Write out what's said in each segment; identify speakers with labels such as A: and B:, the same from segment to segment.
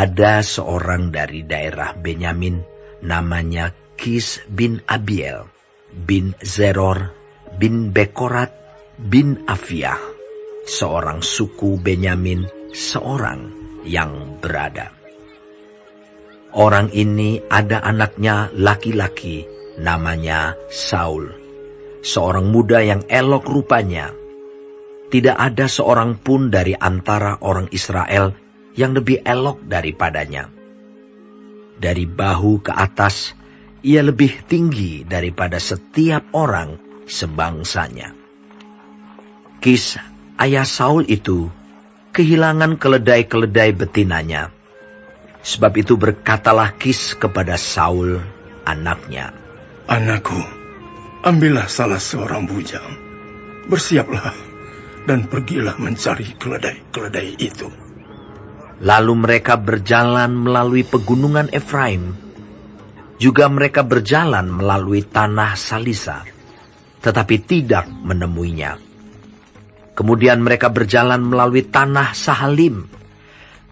A: ada seorang dari daerah Benyamin, namanya Kis bin Abiel, bin Zeror, bin Bekorat, bin Afiah, seorang suku Benyamin, seorang yang berada. Orang ini ada anaknya laki-laki, namanya Saul, seorang muda yang elok rupanya. Tidak ada seorang pun dari antara orang Israel yang lebih elok daripadanya. Dari bahu ke atas, ia lebih tinggi daripada setiap orang sebangsanya. Kis, ayah Saul itu, kehilangan keledai-keledai betinanya. Sebab itu berkatalah Kis kepada Saul, anaknya,
B: "Anakku, ambillah salah seorang bujang, bersiaplah, dan pergilah mencari keledai-keledai itu."
A: Lalu mereka berjalan melalui pegunungan Efraim. Juga mereka berjalan melalui tanah Salisa, tetapi tidak menemuinya. Kemudian mereka berjalan melalui tanah Sahalim,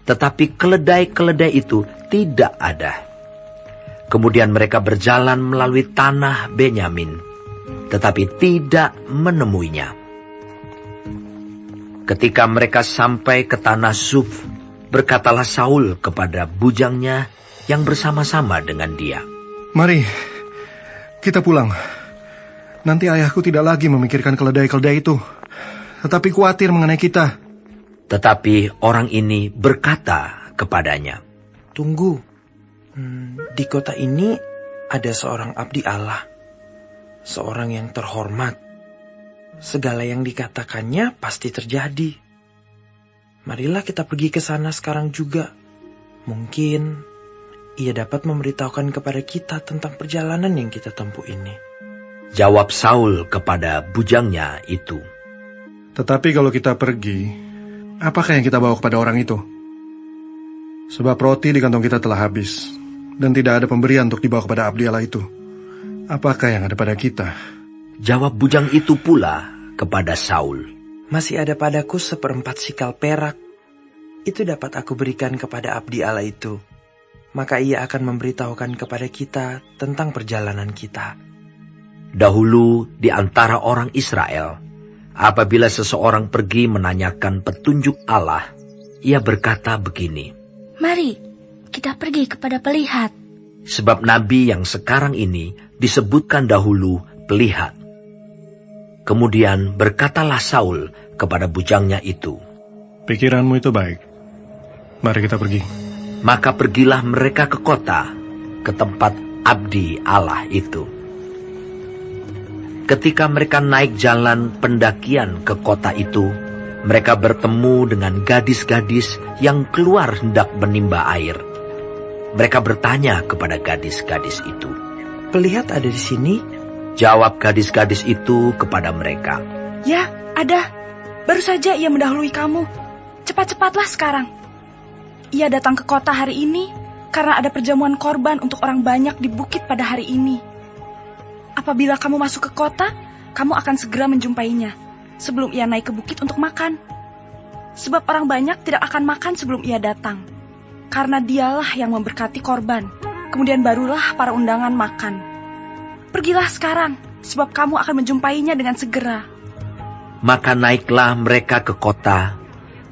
A: tetapi keledai-keledai itu tidak ada. Kemudian mereka berjalan melalui tanah Benyamin, tetapi tidak menemuinya. Ketika mereka sampai ke tanah Zuf, berkatalah Saul kepada bujangnya yang bersama-sama dengan dia,
B: "Mari, kita pulang. Nanti ayahku tidak lagi memikirkan keledai-keledai itu, tetapi khawatir mengenai kita."
A: Tetapi orang ini berkata kepadanya,
C: "Tunggu, di kota ini ada seorang abdi Allah, seorang yang terhormat. Segala yang dikatakannya pasti terjadi. Marilah kita pergi ke sana sekarang juga. Mungkin ia dapat memberitahukan kepada kita tentang perjalanan yang kita tempuh ini."
A: Jawab Saul kepada bujangnya itu,
B: "Tetapi kalau kita pergi, apakah yang kita bawa kepada orang itu? Sebab roti di kantong kita telah habis, dan tidak ada pemberian untuk dibawa kepada abdi Allah itu. Apakah yang ada pada kita?"
A: Jawab bujang itu pula kepada Saul,
C: "Masih ada padaku 1/4 sikal perak. Itu dapat aku berikan kepada abdi Allah itu. Maka ia akan memberitahukan kepada kita tentang perjalanan kita."
A: Dahulu di antara orang Israel, apabila seseorang pergi menanyakan petunjuk Allah, ia berkata begini,
D: "Mari, kita pergi kepada pelihat."
A: Sebab nabi yang sekarang ini disebutkan dahulu pelihat. Kemudian berkatalah Saul kepada bujangnya itu,
B: "Pikiranmu itu baik. Mari kita pergi."
A: Maka pergilah mereka ke kota, ke tempat abdi Allah itu. Ketika mereka naik jalan pendakian ke kota itu, mereka bertemu dengan gadis-gadis yang keluar hendak menimba air. Mereka bertanya kepada gadis-gadis itu,
C: "Pelihat ada di sini?"
A: Jawab gadis-gadis itu kepada mereka,
E: "Ya, ada. Baru saja ia mendahului kamu. Cepat-cepatlah sekarang. Ia datang ke kota hari ini karena ada perjamuan korban untuk orang banyak di bukit pada hari ini. Apabila kamu masuk ke kota, kamu akan segera menjumpainya sebelum ia naik ke bukit untuk makan. Sebab orang banyak tidak akan makan sebelum ia datang, karena dialah yang memberkati korban. Kemudian barulah para undangan makan. Pergilah sekarang, sebab kamu akan menjumpainya dengan segera."
A: Maka naiklah mereka ke kota,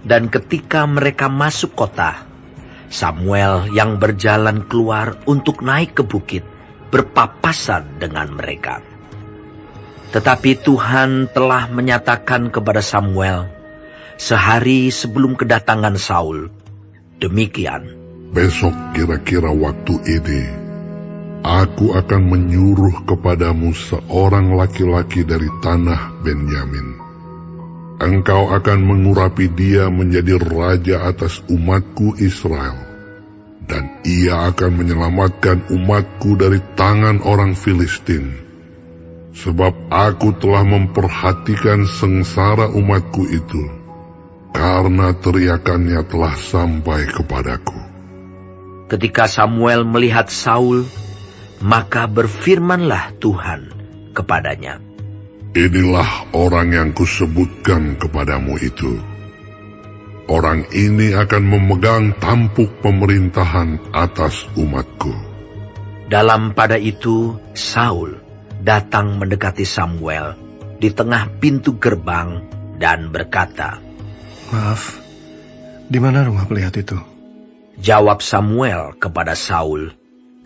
A: dan ketika mereka masuk kota, Samuel yang berjalan keluar untuk naik ke bukit berpapasan dengan mereka. Tetapi Tuhan telah menyatakan kepada Samuel sehari sebelum kedatangan Saul, demikian,
F: "Besok kira-kira waktu ini, aku akan menyuruh kepadamu seorang laki-laki dari tanah Benyamin. Engkau akan mengurapi dia menjadi raja atas umatku Israel, dan ia akan menyelamatkan umatku dari tangan orang Filistin. Sebab aku telah memperhatikan sengsara umatku itu, karena teriakannya telah sampai kepadaku."
A: Ketika Samuel melihat Saul, maka berfirmanlah Tuhan kepadanya,
F: "Inilah orang yang kusebutkan kepadamu itu. orang ini akan memegang tampuk pemerintahan atas umatku.
A: Dalam pada itu, Saul datang mendekati Samuel di tengah pintu gerbang dan berkata,
B: Maaf, di mana rumah pelihat itu?
A: Jawab Samuel kepada Saul,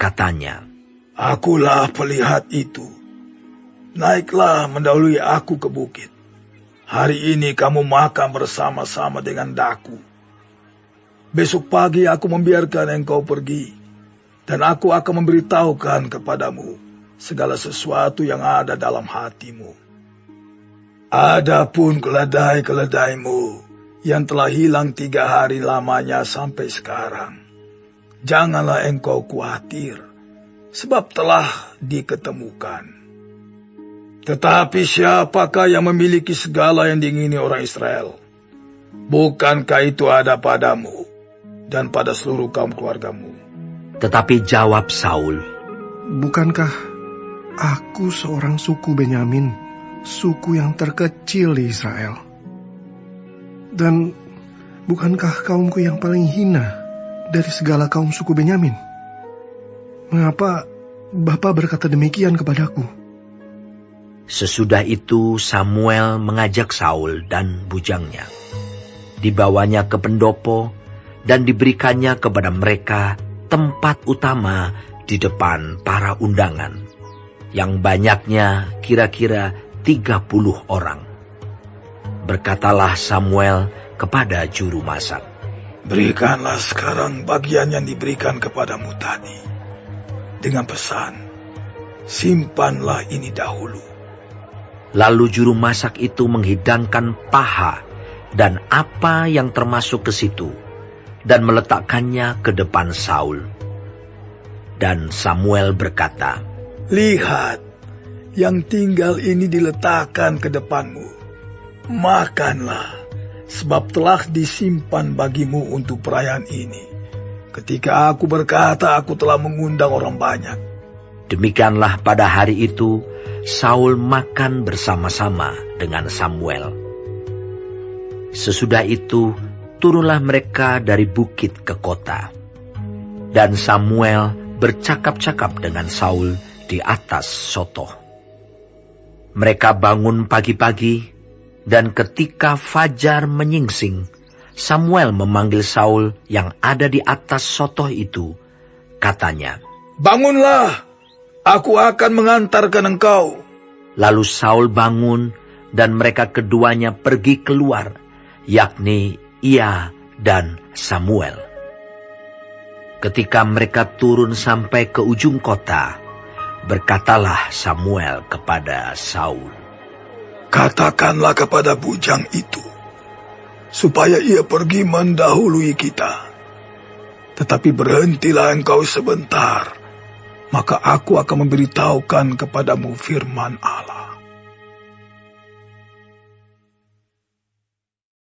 A: katanya,
G: Akulah pelihat itu. Naiklah mendahului aku ke bukit. Hari ini kamu makan bersama-sama dengan daku. Besok pagi aku membiarkan engkau pergi, dan aku akan memberitahukan kepadamu segala sesuatu yang ada dalam hatimu. Adapun keledai-keledaimu yang telah hilang 3 hari lamanya sampai sekarang, janganlah engkau khawatir, sebab telah diketemukan. Tetapi siapakah yang memiliki segala yang diingini orang Israel? Bukankah itu ada padamu dan pada seluruh kaum keluargamu?
A: Tetapi jawab Saul,
B: Bukankah aku seorang suku Benyamin, suku yang terkecil di Israel? Dan bukankah kaumku yang paling hina dari segala kaum suku Benyamin? Mengapa Bapa berkata demikian kepadaku?
A: Sesudah itu Samuel mengajak Saul dan bujangnya. Dibawanya ke pendopo dan diberikannya kepada mereka tempat utama di depan para undangan, yang banyaknya kira-kira 30 orang. Berkatalah Samuel kepada juru masak,
G: Berikanlah sekarang bagian yang diberikan kepadamu tadi, dengan pesan, simpanlah ini dahulu.
A: Lalu juru masak itu menghidangkan paha dan apa yang termasuk ke situ, dan meletakkannya ke depan Saul. Dan Samuel berkata,
G: Lihat, yang tinggal ini diletakkan ke depanmu. Makanlah, sebab telah disimpan bagimu untuk perayaan ini. Ketika aku berkata, aku telah mengundang orang banyak.
A: Demikianlah pada hari itu, Saul makan bersama-sama dengan Samuel. Sesudah itu, turunlah mereka dari bukit ke kota. Dan Samuel bercakap-cakap dengan Saul di atas sotoh. Mereka bangun pagi-pagi, dan ketika fajar menyingsing, Samuel memanggil Saul yang ada di atas sotoh itu. Katanya,
G: Bangunlah! Aku akan mengantarkan engkau.
A: Lalu Saul bangun dan mereka keduanya pergi keluar, yakni ia dan Samuel. Ketika mereka turun sampai ke ujung kota, berkatalah Samuel kepada Saul,
G: Katakanlah kepada bujang itu, supaya ia pergi mendahului kita. Tetapi berhentilah engkau sebentar, maka aku akan memberitahukan kepadamu firman Allah.